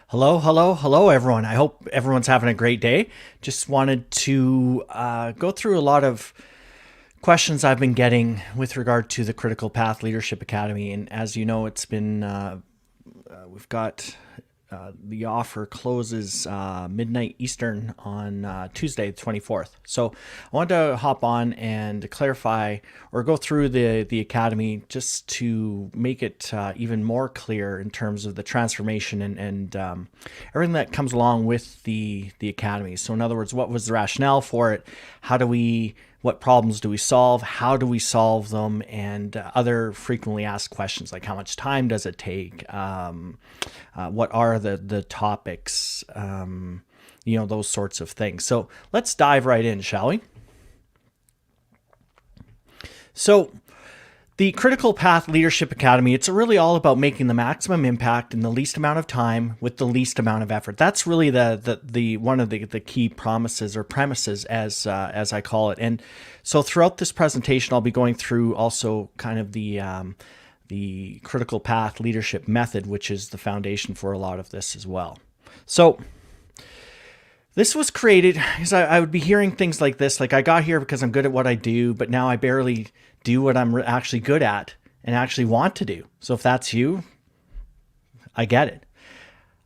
Hello, hello, hello, everyone. I hope everyone's having a great day. Just wanted to go through a lot of questions I've been getting with regard to the Critical Path Leadership Academy. And as you know, it's been, we've got the offer closes midnight Eastern on Tuesday, the 24th. So I wanted to hop on and clarify or go through the academy just to make it even more clear in terms of the transformation and everything that comes along with the academy. So in other words, what was the rationale for it? What problems do we solve? How do we solve them? And other frequently asked questions like how much time does it take? What are the topics? Those sorts of things. So let's dive right in, shall we? So the Critical Path Leadership Academy, it's really all about making the maximum impact in the least amount of time with the least amount of effort. That's really the one of the key promises or premises as I call it. And so throughout this presentation, I'll be going through also kind of the Critical Path Leadership Method, which is the foundation for a lot of this as well. So this was created because I would be hearing things like this, like I got here because I'm good at what I do, but now I barely do what I'm actually good at and actually want to do. So if that's you, I get it.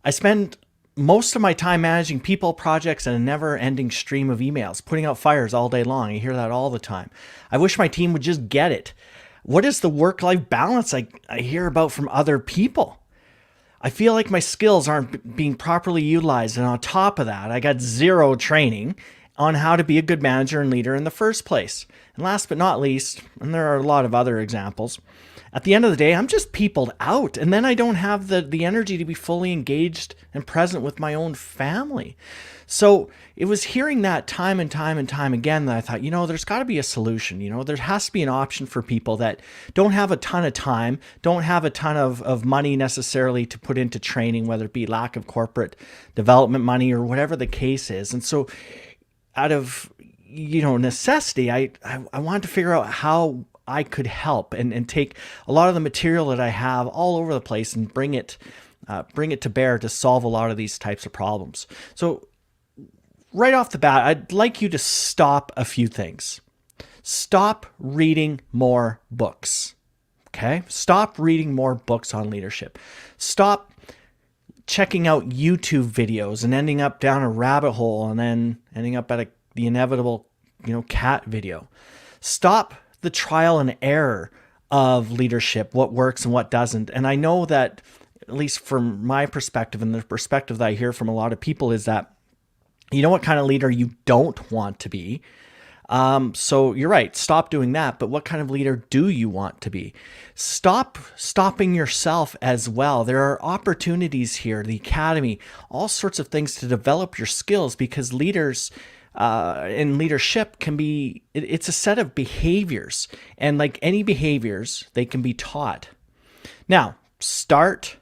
I spend most of my time managing people, projects, and a never-ending stream of emails, putting out fires all day long. I hear that all the time. I wish my team would just get it. What is the work-life balance I hear about from other people? I feel like my skills aren't being properly utilized. And on top of that, I got zero training on how to be a good manager and leader in the first place. And last but not least, and there are a lot of other examples, at the end of the day, I'm just peopled out. And then I don't have the energy to be fully engaged and present with my own family. So it was hearing that time and time and time again that I thought, there's got to be a solution. There has to be an option for people that don't have a ton of time, don't have a ton of money necessarily to put into training, whether it be lack of corporate development money or whatever the case is. And so out of, necessity, I wanted to figure out how I could help and take a lot of the material that I have all over the place and bring it to bear to solve a lot of these types of problems. So right off the bat, I'd like you to stop a few things. Stop reading more books. Okay? Stop reading more books on leadership. Stop checking out YouTube videos and ending up down a rabbit hole and then ending up at the inevitable, cat video. Stop the trial and error of leadership, what works and what doesn't. And I know that, at least from my perspective and the perspective that I hear from a lot of people, is that you know what kind of leader you don't want to be. So you're right. Stop doing that. But what kind of leader do you want to be? Stop stopping yourself as well. There are opportunities here, the academy, all sorts of things to develop your skills, because leaders in leadership it's a set of behaviors. And like any behaviors, they can be taught. Now, starting.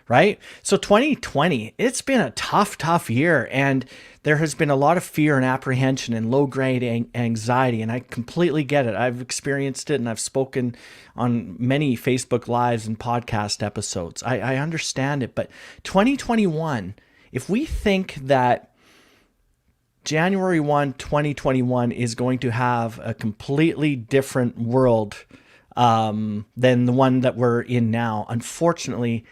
Right? So 2020, it's been a tough year, and there has been a lot of fear and apprehension and low-grade anxiety, and I completely get it. I've experienced it, and I've spoken on many Facebook Lives and podcast episodes. I understand it, but 2021, if we think that January 1, 2021 is going to have a completely different world than the one that we're in now, unfortunately,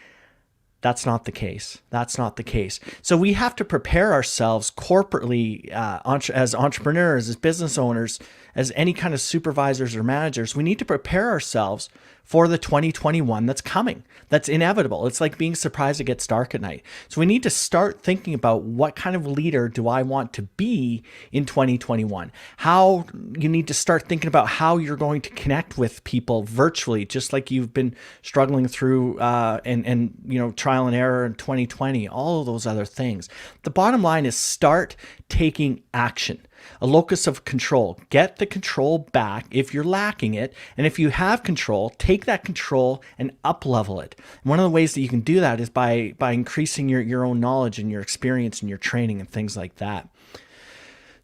that's not the case. That's not the case. So we have to prepare ourselves corporately as entrepreneurs, as business owners, as any kind of supervisors or managers. We need to prepare ourselves for the 2021 that's coming. That's inevitable. It's like being surprised it gets dark at night. So we need to start thinking about what kind of leader do I want to be in 2021? How you need to start thinking about how you're going to connect with people virtually, just like you've been struggling through and trial and error in 2020, all of those other things. The bottom line is start taking action. A locus of control. Get the control back if you're lacking it. And if you have control, take that control and up-level it. And one of the ways that you can do that is by increasing your own knowledge and your experience and your training and things like that.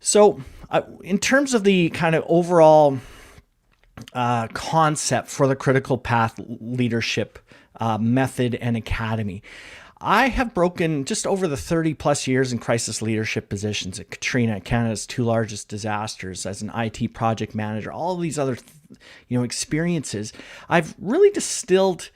So in terms of the kind of overall concept for the Critical Path Leadership method and academy, I have broken just over the 30 plus years in crisis leadership positions at Katrina, Canada's two largest disasters, as an IT project manager, all of these other, experiences. I've really distilled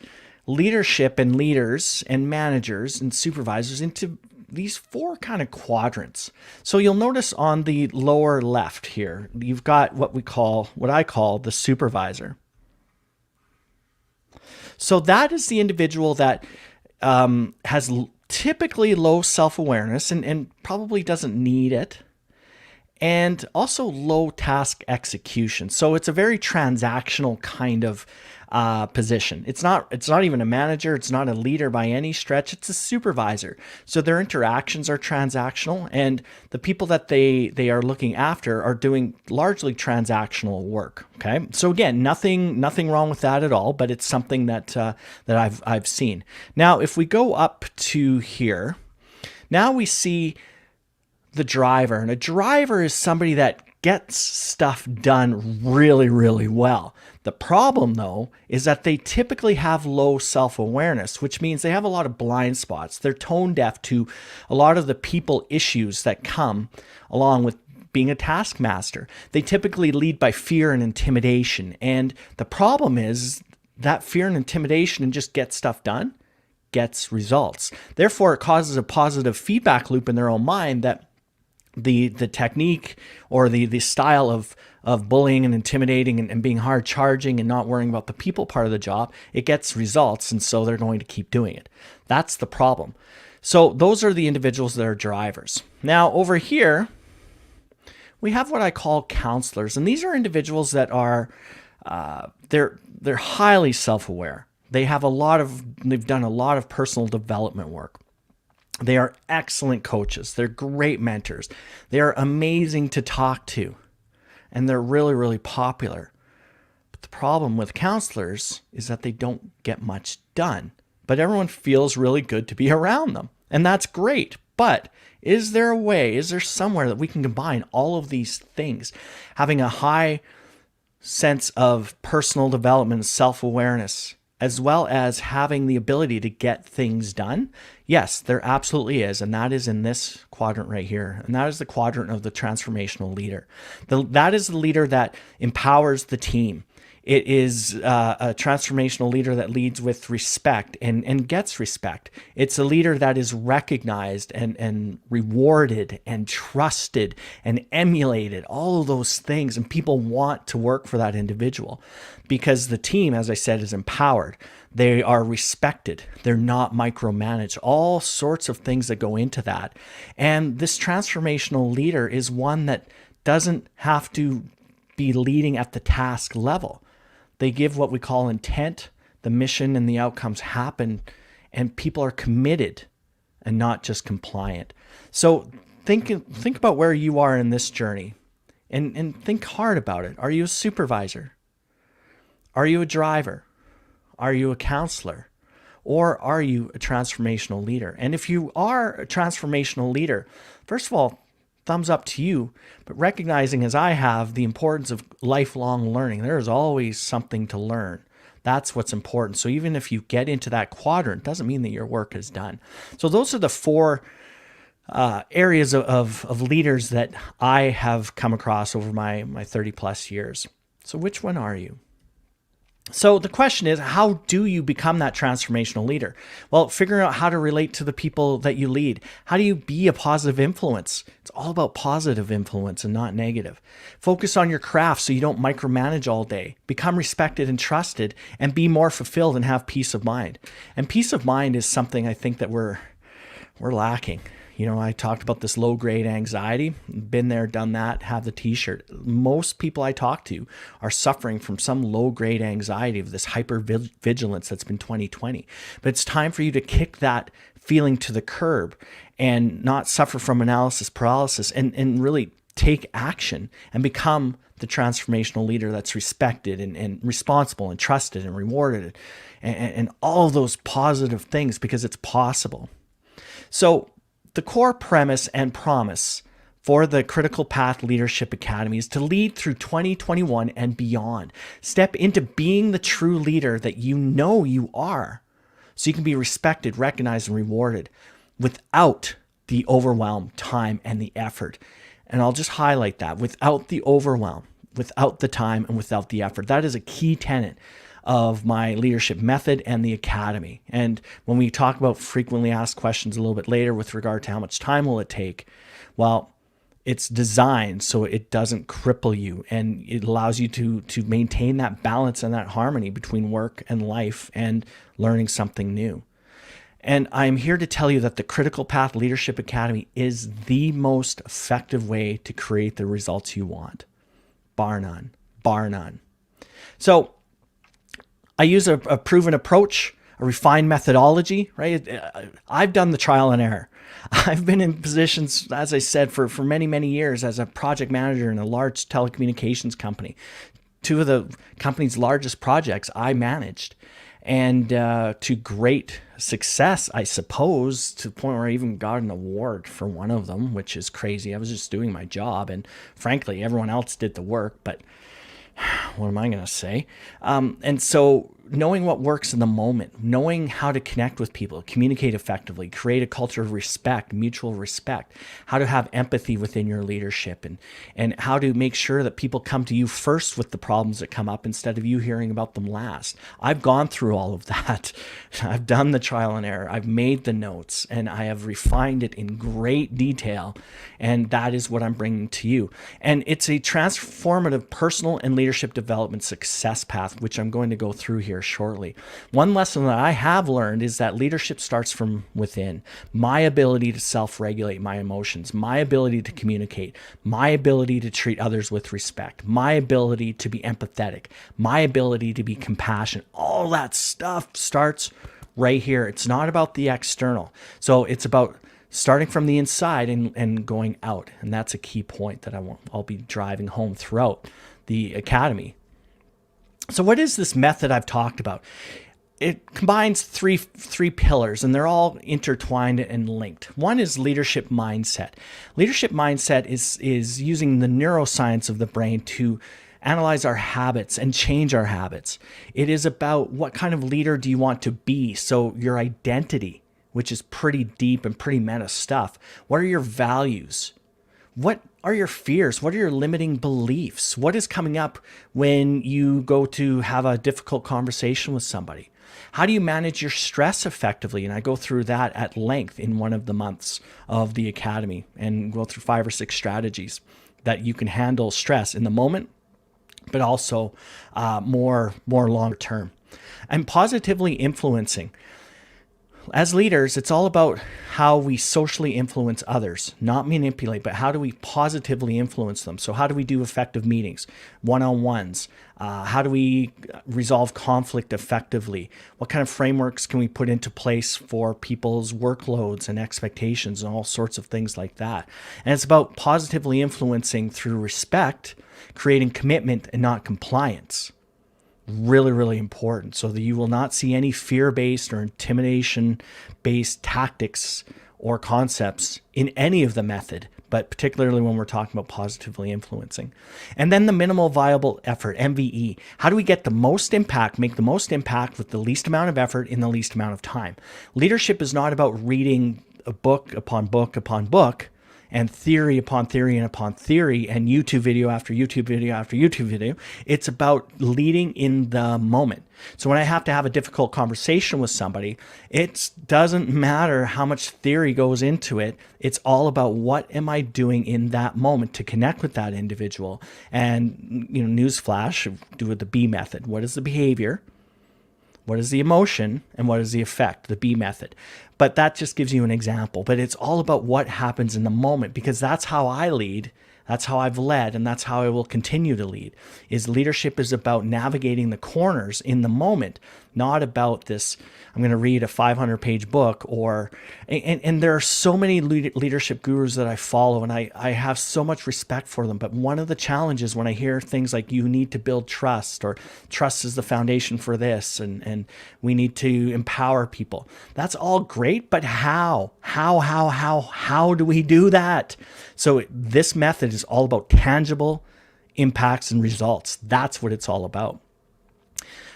leadership and leaders and managers and supervisors into these four kind of quadrants. So you'll notice on the lower left here, you've got what I call the supervisor. So that is the individual that has typically low self-awareness and probably doesn't need it, and also low task execution. So it's a very transactional kind of position. It's not even a manager. It's not a leader by any stretch. It's a supervisor. So their interactions are transactional, and the people that they are looking after are doing largely transactional work. Okay. So again, nothing wrong with that at all, but it's something that I've seen. Now, if we go up to here, now we see the driver, and a driver is somebody that gets stuff done really, really well. The problem, though, is that they typically have low self-awareness, which means they have a lot of blind spots. They're tone deaf to a lot of the people issues that come along with being a taskmaster. They typically lead by fear and intimidation. And the problem is that fear and intimidation and just get stuff done gets results. Therefore, it causes a positive feedback loop in their own mind that the technique or the style of bullying and intimidating and being hard charging and not worrying about the people part of the job, it gets results, and so they're going to keep doing it. That's the problem. So those are the individuals that are drivers. Now over here, we have what I call counselors, and these are individuals that are they're highly self-aware. They've done a lot of personal development work. They are excellent coaches. They're great mentors. They are amazing to talk to, and they're really, really popular. But the problem with counselors is that they don't get much done, but everyone feels really good to be around them, and that's great. But is there a way, is there somewhere that we can combine all of these things, having a high sense of personal development, self-awareness, as well as having the ability to get things done? Yes, there absolutely is. And that is in this quadrant right here. And that is the quadrant of the transformational leader. That is the leader that empowers the team. It is a transformational leader that leads with respect and gets respect. It's a leader that is recognized and rewarded and trusted and emulated, all of those things. And people want to work for that individual because the team, as I said, is empowered. They are respected. They're not micromanaged. All sorts of things that go into that. And this transformational leader is one that doesn't have to be leading at the task level. They give what we call intent. The mission and the outcomes happen, and people are committed and not just compliant. So think about where you are in this journey and think hard about it. Are you a supervisor? Are you a driver? Are you a counselor? Or are you a transformational leader? And if you are a transformational leader, first of all, thumbs up to you, but recognizing, as I have, the importance of lifelong learning. There is always something to learn. That's what's important. So even if you get into that quadrant, doesn't mean that your work is done. So those are the four areas of leaders that I have come across over my 30 plus years. So which one are you? So the question is, how do you become that transformational leader? Well, figuring out how to relate to the people that you lead. How do you be a positive influence? It's all about positive influence and not negative. Focus on your craft so you don't micromanage all day. Become respected and trusted, and be more fulfilled and have peace of mind. And peace of mind is something I think that we're lacking. You know, I talked about this low-grade anxiety. Been there, done that, have the t-shirt. Most people I talk to are suffering from some low-grade anxiety of this hyper-vigilance that's been 2020. But it's time for you to kick that feeling to the curb and not suffer from analysis paralysis and really take action and become the transformational leader that's respected and responsible and trusted and rewarded and all of those positive things, because it's possible. So the core premise and promise for the Critical Path Leadership Academy is to lead through 2021 and beyond. Step into being the true leader that you know you are, so you can be respected, recognized, and rewarded without the overwhelm, time, and the effort. And I'll just highlight that: without the overwhelm, without the time, and without the effort. That is a key tenet of my leadership method and the academy. And when we talk about frequently asked questions a little bit later with regard to how much time will it take, well, it's designed so it doesn't cripple you, and it allows you to maintain that balance and that harmony between work and life and learning something new. And I'm here to tell you that the Critical Path Leadership Academy is the most effective way to create the results you want. Bar none. Bar none. So I use a proven approach, a refined methodology, right? I've done the trial and error. I've been in positions, as I said, for many, many years as a project manager in a large telecommunications company. Two of the company's largest projects I managed, and to great success, I suppose, to the point where I even got an award for one of them, which is crazy. I was just doing my job, and frankly, everyone else did the work, but what am I going to say? And so knowing what works in the moment, knowing how to connect with people, communicate effectively, create a culture of respect, mutual respect, how to have empathy within your leadership, and how to make sure that people come to you first with the problems that come up instead of you hearing about them last. I've gone through all of that. I've done the trial and error. I've made the notes, and I have refined it in great detail. And that is what I'm bringing to you. And it's a transformative personal and leadership development success path, which I'm going to go through here shortly. One lesson that I have learned is that leadership starts from within. My ability to self-regulate my emotions, my ability to communicate, my ability to treat others with respect, my ability to be empathetic, my ability to be compassionate, all that stuff starts right here. It's not about the external. So it's about starting from the inside and going out. And that's a key point that I'll be driving home throughout the academy. So what is this method I've talked about? It combines three pillars, and they're all intertwined and linked. One is leadership mindset. Leadership mindset is using the neuroscience of the brain to analyze our habits and change our habits. It is about what kind of leader do you want to be? So your identity, which is pretty deep and pretty meta stuff. What are your values? What are your fears? What are your limiting beliefs? What is coming up when you go to have a difficult conversation with somebody? How do you manage your stress effectively? And I go through that at length in one of the months of the academy, and go through 5 or 6 strategies that you can handle stress in the moment, but also more longer term. And positively influencing. As leaders, it's all about how we socially influence others, not manipulate, but how do we positively influence them? So how do we do effective meetings, one-on-ones? How do we resolve conflict effectively? What kind of frameworks can we put into place for people's workloads and expectations and all sorts of things like that? And it's about positively influencing through respect, creating commitment and not compliance. Really, really important, so that you will not see any fear-based or intimidation-based tactics or concepts in any of the method, but particularly when we're talking about positively influencing. And then the minimal viable effort, MVE. How do we get the most impact, make the most impact with the least amount of effort in the least amount of time? Leadership is not about reading a book upon book upon book, and theory upon theory and upon theory, and YouTube video after YouTube video after YouTube video. It's about leading in the moment. So when I have to have a difficult conversation with somebody, it doesn't matter how much theory goes into it. It's all about what am I doing in that moment to connect with that individual. And, newsflash, do the B method. What is the behavior? What is the emotion, and what is the effect, the B method? But that just gives you an example. But it's all about what happens in the moment, because that's how I lead. That's how I've led, and that's how I will continue to lead. Leadership is about navigating the corners in the moment, not about this, I'm going to read a 500-page book, and there are so many leadership gurus that I follow, and I have so much respect for them. But one of the challenges when I hear things like you need to build trust, or trust is the foundation for this, and we need to empower people. That's all great, but how? How do we do that? So this method is all about tangible impacts and results. That's what it's all about.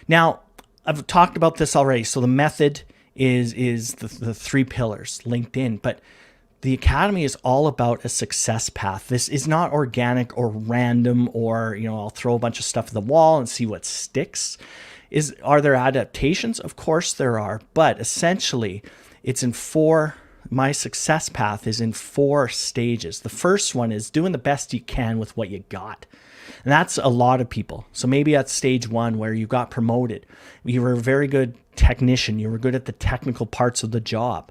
Now, I've talked about this already. So the method is the three pillars linked in. But the academy is all about a success path. This is not organic or random, or, I'll throw a bunch of stuff at the wall and see what sticks. Are there adaptations? Of course there are, but essentially it's in my success path is in 4 stages. The first one is doing the best you can with what you got. And that's a lot of people. So maybe at stage 1 where you got promoted, you were a very good technician, you were good at the technical parts of the job,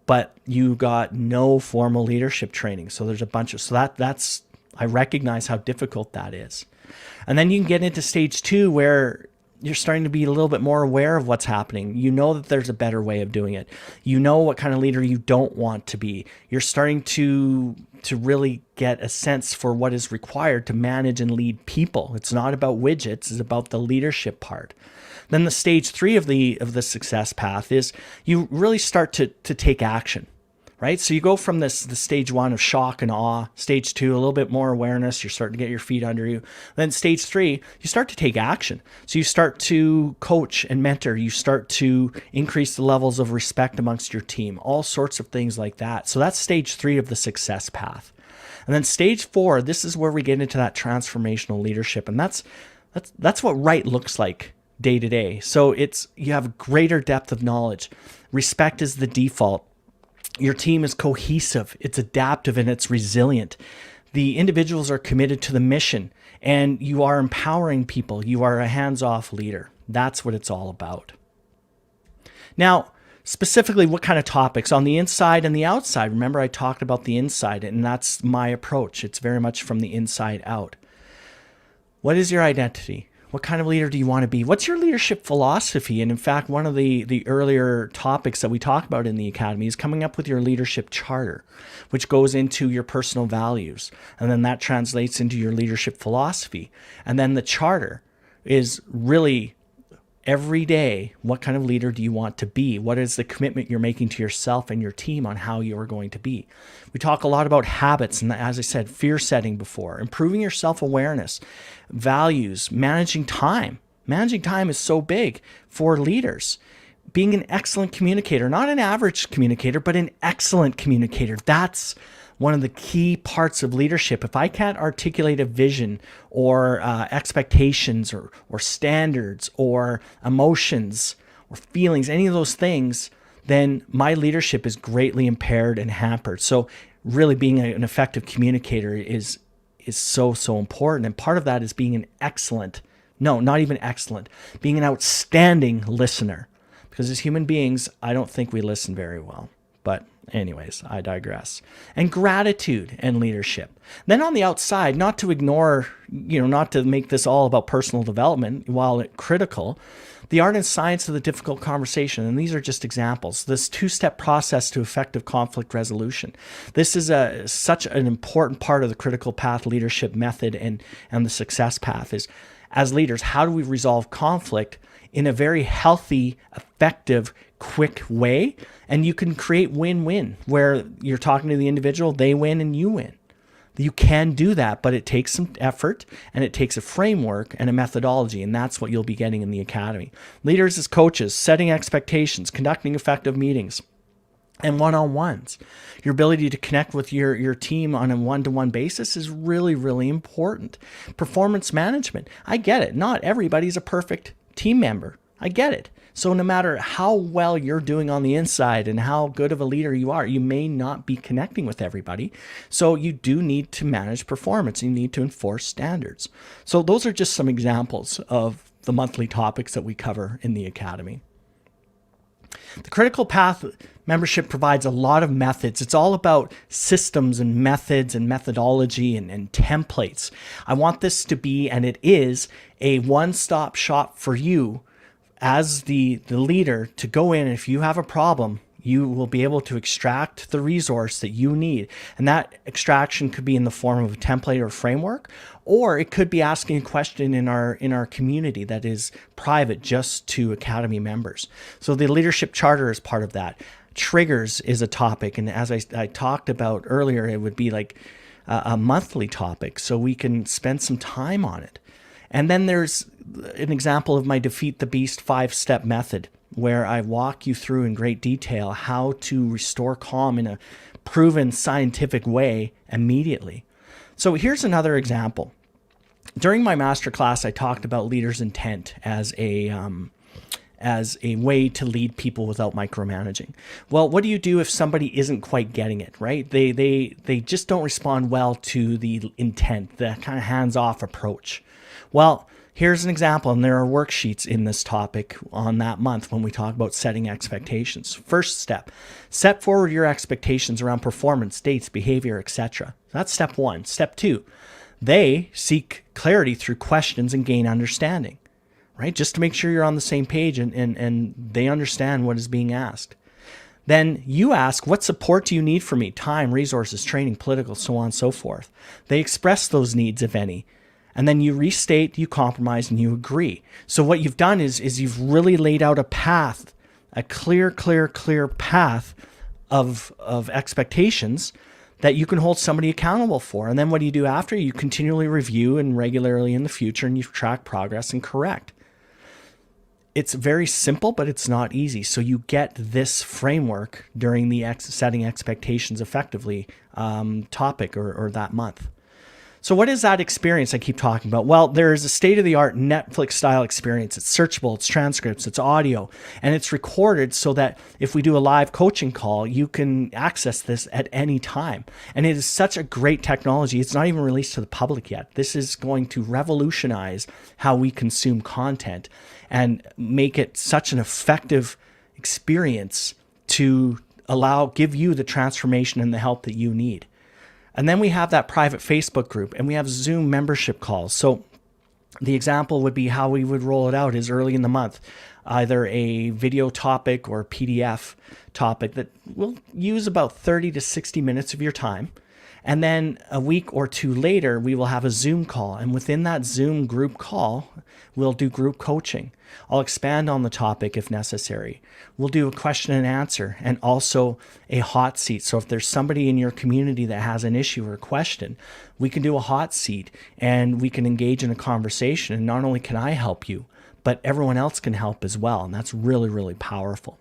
but you got no formal leadership training. So there's a bunch of, that's, I recognize how difficult that is. And then you can get into stage 2 where you're starting to be a little bit more aware of what's happening. You know that there's a better way of doing it. You know what kind of leader you don't want to be. You're starting to really get a sense for what is required to manage and lead people. It's not about widgets, it's about the leadership part. Then the stage 3 of the success path is you really start to take action. Right? So you go from the stage 1 of shock and awe, stage 2, a little bit more awareness, you're starting to get your feet under you. Then stage 3, you start to take action. So you start to coach and mentor, you start to increase the levels of respect amongst your team, all sorts of things like that. So that's stage 3 of the success path. And then stage 4, this is where we get into that transformational leadership. And that's what right looks like day to day. So you have greater depth of knowledge. Respect is the default. Your team is cohesive, it's adaptive, and it's resilient. The individuals are committed to the mission, and you are empowering people. You are a hands-off leader. That's what it's all about. Now, specifically, what kind of topics? On the inside and the outside. Remember, I talked about the inside, and that's my approach. It's very much from the inside out. What is your identity? What kind of leader do you want to be? What's your leadership philosophy? And in fact, one of the earlier topics that we talk about in the academy is coming up with your leadership charter, which goes into your personal values. And then that translates into your leadership philosophy. And then the charter is really every day, what kind of leader do you want to be? What is the commitment you're making to yourself and your team on how you are going to be? We talk a lot about habits and, as I said, fear setting before, improving your self-awareness, values, managing time. Managing time is so big for leaders. Being an excellent communicator, not an average communicator, but an excellent communicator. That's one of the key parts of leadership. If I can't articulate a vision or expectations or standards or emotions or feelings, any of those things, then my leadership is greatly impaired and hampered. So really being an effective communicator is so important. And part of that is being being an outstanding listener. Because as human beings, I don't think we listen very well. But anyways, I digress. And gratitude and leadership. Then on the outside, not to ignore, not to make this all about personal development, while critical, the art and science of the difficult conversation. And these are just examples. This 2-step process to effective conflict resolution. This is such an important part of the critical path leadership method and the success path is, as leaders, how do we resolve conflict in a very healthy, effective, quick way? And you can create win-win where you're talking to the individual, they win and you win. You can do that, but it takes some effort and it takes a framework and a methodology, and that's what you'll be getting in the academy. Leaders as coaches, setting expectations, conducting effective meetings, and one-on-ones. Your ability to connect with your team on a one-to-one basis is really, really important. Performance management. I get it. Not everybody's a perfect team member. I get it. So no matter how well you're doing on the inside and how good of a leader you are, you may not be connecting with everybody. So you do need to manage performance. You need to enforce standards. So those are just some examples of the monthly topics that we cover in the academy. The Critical Path membership provides a lot of methods. It's all about systems and methods and methodology and templates. I want this to be, and it is, a one-stop shop for you as the leader to go in. And if you have a problem, you will be able to extract the resource that you need. And that extraction could be in the form of a template or framework, or it could be asking a question in our community that is private just to academy members. So the leadership charter is part of that. Triggers is a topic. And as I talked about earlier, it would be like a monthly topic, so we can spend some time on it. And then there's an example of my Defeat the Beast 5-step method. where I walk you through in great detail how to restore calm in a proven scientific way immediately. So here's another example. During my masterclass, I talked about leaders' intent as a way to lead people without micromanaging. Well, what do you do if somebody isn't quite getting it, right? They just don't respond well to the intent, the kind of hands-off approach. Well, here's an example, and there are worksheets in this topic on that month when we talk about setting expectations. First step, set forward your expectations around performance, dates, behavior, etc. That's step one. Step two, they seek clarity through questions and gain understanding, right? Just to make sure you're on the same page and they understand what is being asked. Then you ask, what support do you need from me? Time, resources, training, political, so on and so forth. They express those needs, if any. And then you restate, you compromise, and you agree. So what you've done is you've really laid out a path, a clear path of expectations that you can hold somebody accountable for. And then what do you do after? You continually review and regularly in the future, and you track progress and correct. It's very simple, but it's not easy. So you get this framework during the setting expectations effectively topic or that month. So what is that experience I keep talking about? Well, there is a state-of-the-art Netflix-style experience. It's searchable, it's transcripts, it's audio, and it's recorded so that if we do a live coaching call, you can access this at any time. And it is such a great technology. It's not even released to the public yet. This is going to revolutionize how we consume content and make it such an effective experience to give you the transformation and the help that you need. And then we have that private Facebook group, and we have Zoom membership calls. So the example would be how we would roll it out is early in the month, either a video topic or a PDF topic that will use about 30 to 60 minutes of your time. And then a week or two later, we will have a Zoom call. And within that Zoom group call, we'll do group coaching. I'll expand on the topic if necessary. We'll do a question and answer and also a hot seat. So if there's somebody in your community that has an issue or a question, we can do a hot seat and we can engage in a conversation. And not only can I help you, but everyone else can help as well. And that's really, really powerful.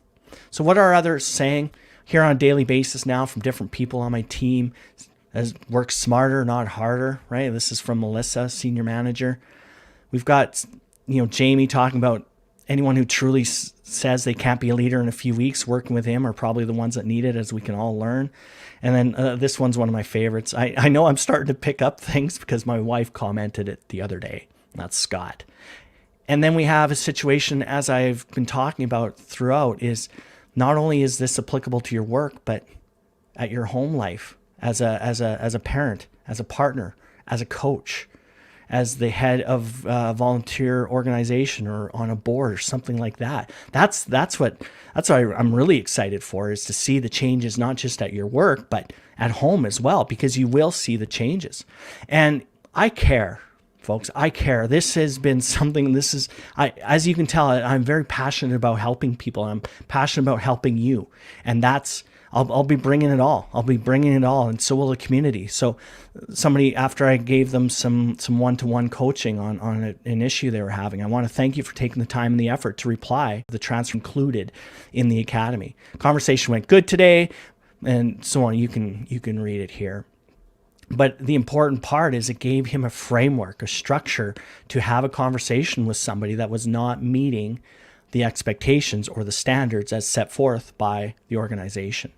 So what are others saying here on a daily basis now from different people on my team? As work smarter, not harder, right? This is from Melissa, senior manager. We've got, Jamie talking about anyone who truly says they can't be a leader in a few weeks, working with him are probably the ones that need it, as we can all learn. And then this one's one of my favorites. I know I'm starting to pick up things because my wife commented it the other day. That's Scott. And then we have a situation, as I've been talking about throughout, is not only is this applicable to your work, but at your home life. As a parent, as a partner, as a coach, as the head of a volunteer organization or on a board or something like that. That's what I'm really excited for, is to see the changes, not just at your work, but at home as well, because you will see the changes. And I care, folks. I care. This has been something, as you can tell, I'm very passionate about helping people. I'm passionate about helping you. And I'll be bringing it all. And so will the community. So somebody, after I gave them some one-to-one coaching on an issue they were having, I want to thank you for taking the time and the effort to reply. The transfer included in the academy. Conversation went good today, and so on. You can read it here. But the important part is it gave him a framework, a structure to have a conversation with somebody that was not meeting the expectations or the standards as set forth by the organization.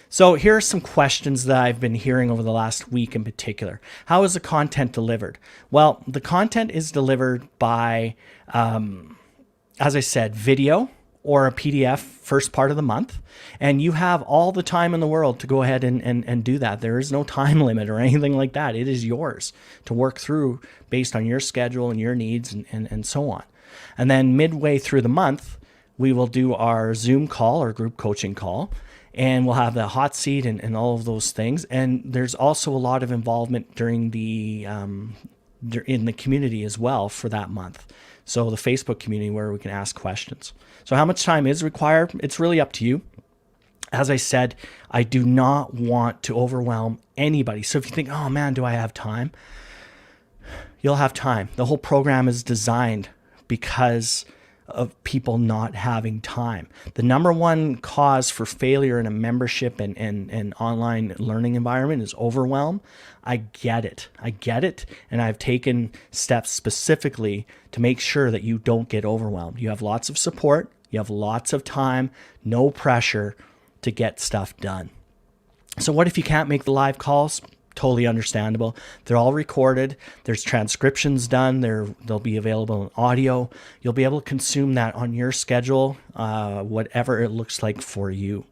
So here are some questions that I've been hearing over the last week in particular. How is the content delivered? Well, the content is delivered by, as I said, video or a PDF first part of the month. And you have all the time in the world to go ahead and do that. There is no time limit or anything like that. It is yours to work through based on your schedule and your needs and so on. And then midway through the month, we will do our Zoom call or group coaching call. And we'll have the hot seat and all of those things. And there's also a lot of involvement during in the community as well for that month. So the Facebook community where we can ask questions. So how much time is required? It's really up to you. As I said, I do not want to overwhelm anybody. So if you think, oh man, do I have time? You'll have time. The whole program is designed because of people not having time. The number one cause for failure in a membership and online learning environment is overwhelm. I get it. I get it. And I've taken steps specifically to make sure that you don't get overwhelmed. You have lots of support. You have lots of time, no pressure to get stuff done. So what if you can't make the live calls? Totally understandable. They're all recorded. There's transcriptions done. They'll be available in audio. You'll be able to consume that on your schedule, whatever it looks like for you.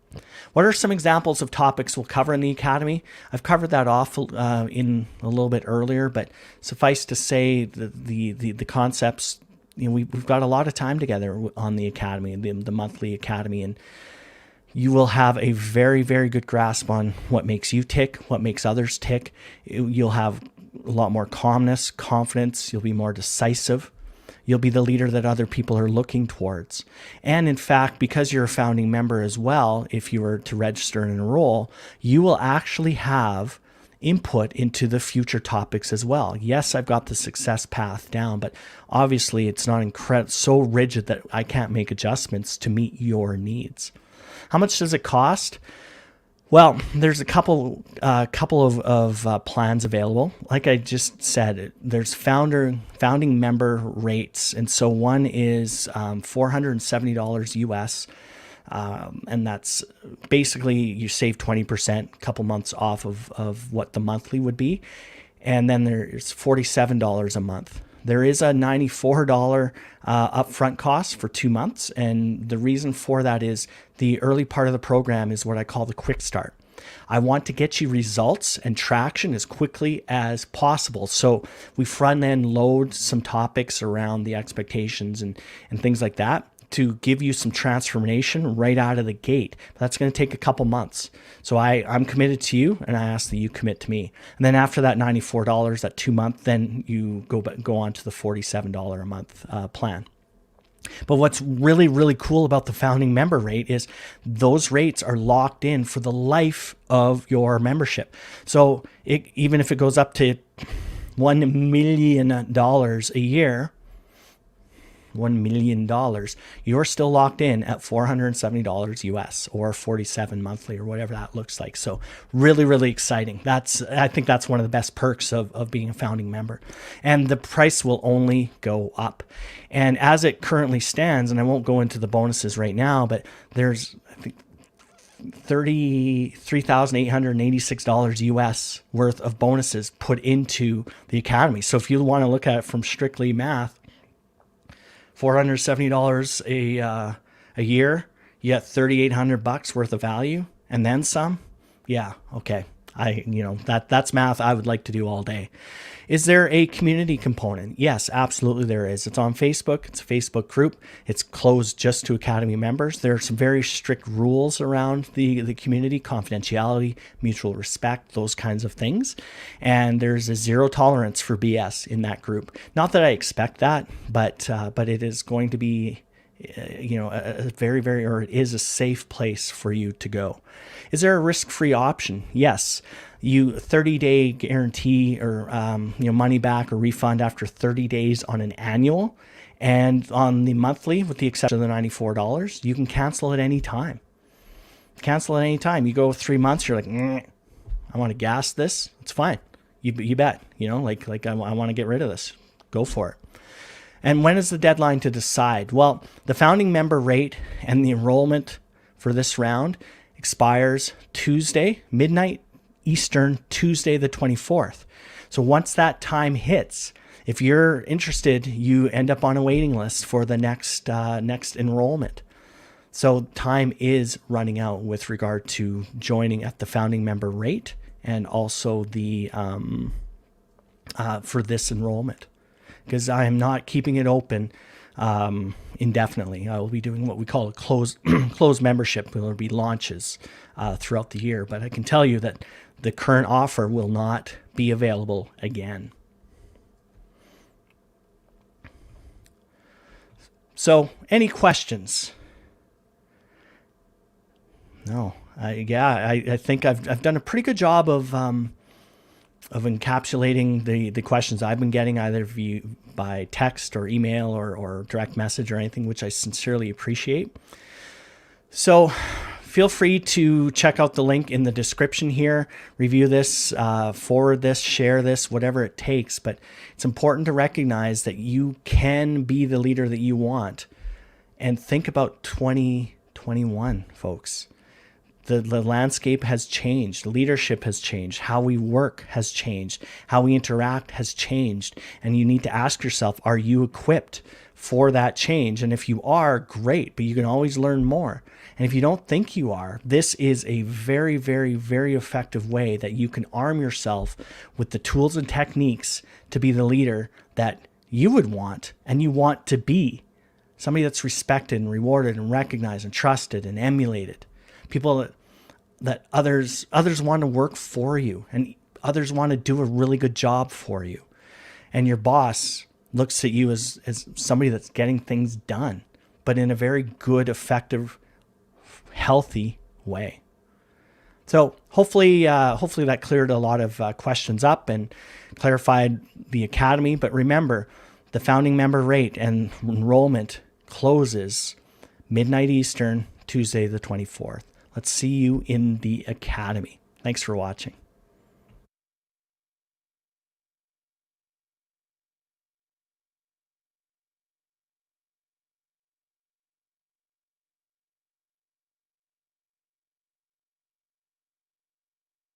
What are some examples of topics we'll cover in the Academy? I've covered that off in a little bit earlier, but suffice to say the concepts, we've got a lot of time together on the Academy, the monthly Academy, and you will have a very, very good grasp on what makes you tick, what makes others tick. You'll have a lot more calmness, confidence. You'll be more decisive. You'll be the leader that other people are looking towards. And in fact, because you're a founding member as well, if you were to register and enroll, you will actually have input into the future topics as well. Yes, I've got the success path down, but obviously it's not so rigid that I can't make adjustments to meet your needs. How much does it cost? Well, there's a couple of plans available. Like I just said, there's founding member rates, and so one is $470 US, and that's basically you save 20%, a couple months off of what the monthly would be, and then there's $47 a month. There is a $94 upfront cost for 2 months. And the reason for that is the early part of the program is what I call the quick start. I want to get you results and traction as quickly as possible. So we front end load some topics around the expectations and things like that to give you some transformation right out of the gate. That's going to take a couple months. So I'm committed to you, and I ask that you commit to me. And then after that $94, that 2 month, then you go on to the $47 a month plan. But what's really, really cool about the founding member rate is those rates are locked in for the life of your membership. So even if it goes up to $1 million a year, $1 million, you're still locked in at $470 US or 47 monthly or whatever that looks like. So really, really exciting. I think that's one of the best perks of being a founding member. And the price will only go up. And as it currently stands, and I won't go into the bonuses right now, but there's, I think, $33,886 US worth of bonuses put into the Academy. So if you want to look at it from strictly math, $470 a year, you get $3,800 worth of value and then some. Yeah, okay. That's math I would like to do all day. Is there a community component? Yes, absolutely there is. It's on Facebook. It's a Facebook group. It's closed just to Academy members. There are some very strict rules around the community, confidentiality, mutual respect, those kinds of things. And there's a zero tolerance for BS in that group. Not that I expect that, but it is going to be a very, very, or it is a safe place for you to go. Is there a risk-free option? Yes. You 30-day guarantee or money back or refund after 30 days on an annual, and on the monthly, with the exception of the $94, you can cancel at any time. Cancel at any time. You go 3 months, you're like, I want to gas this. It's fine. You bet. I want to get rid of this. Go for it. And when is the deadline to decide? Well, the founding member rate and the enrollment for this round expires Tuesday, midnight Eastern, Tuesday the 24th. So once that time hits, if you're interested, you end up on a waiting list for the next enrollment. So time is running out with regard to joining at the founding member rate and also the for this enrollment, because I am not keeping it open indefinitely. I will be doing what we call a closed membership. There will be launches throughout the year, but I can tell you that the current offer will not be available again. So, any questions? No. I think I've done a pretty good job of encapsulating the questions I've been getting, either by text or email or direct message or anything, which I sincerely appreciate. So feel free to check out the link in the description here, review this, forward this, share this, whatever it takes. But it's important to recognize that you can be the leader that you want. And think about 2021, folks. The landscape has changed. Leadership has changed. How we work has changed. How we interact has changed. And you need to ask yourself, are you equipped for that change? And if you are, great, but you can always learn more. And if you don't think you are, this is a very, very, very effective way that you can arm yourself with the tools and techniques to be the leader that you would want and you want to be. Somebody that's respected and rewarded and recognized and trusted and emulated. People that others want to work for you, and others want to do a really good job for you. And your boss looks at you as somebody that's getting things done, but in a very good, effective, healthy way. So hopefully that cleared a lot of questions up and clarified the Academy. But remember, the founding member rate and enrollment closes midnight Eastern, Tuesday the 24th. Let's see you in the Academy. Thanks for watching.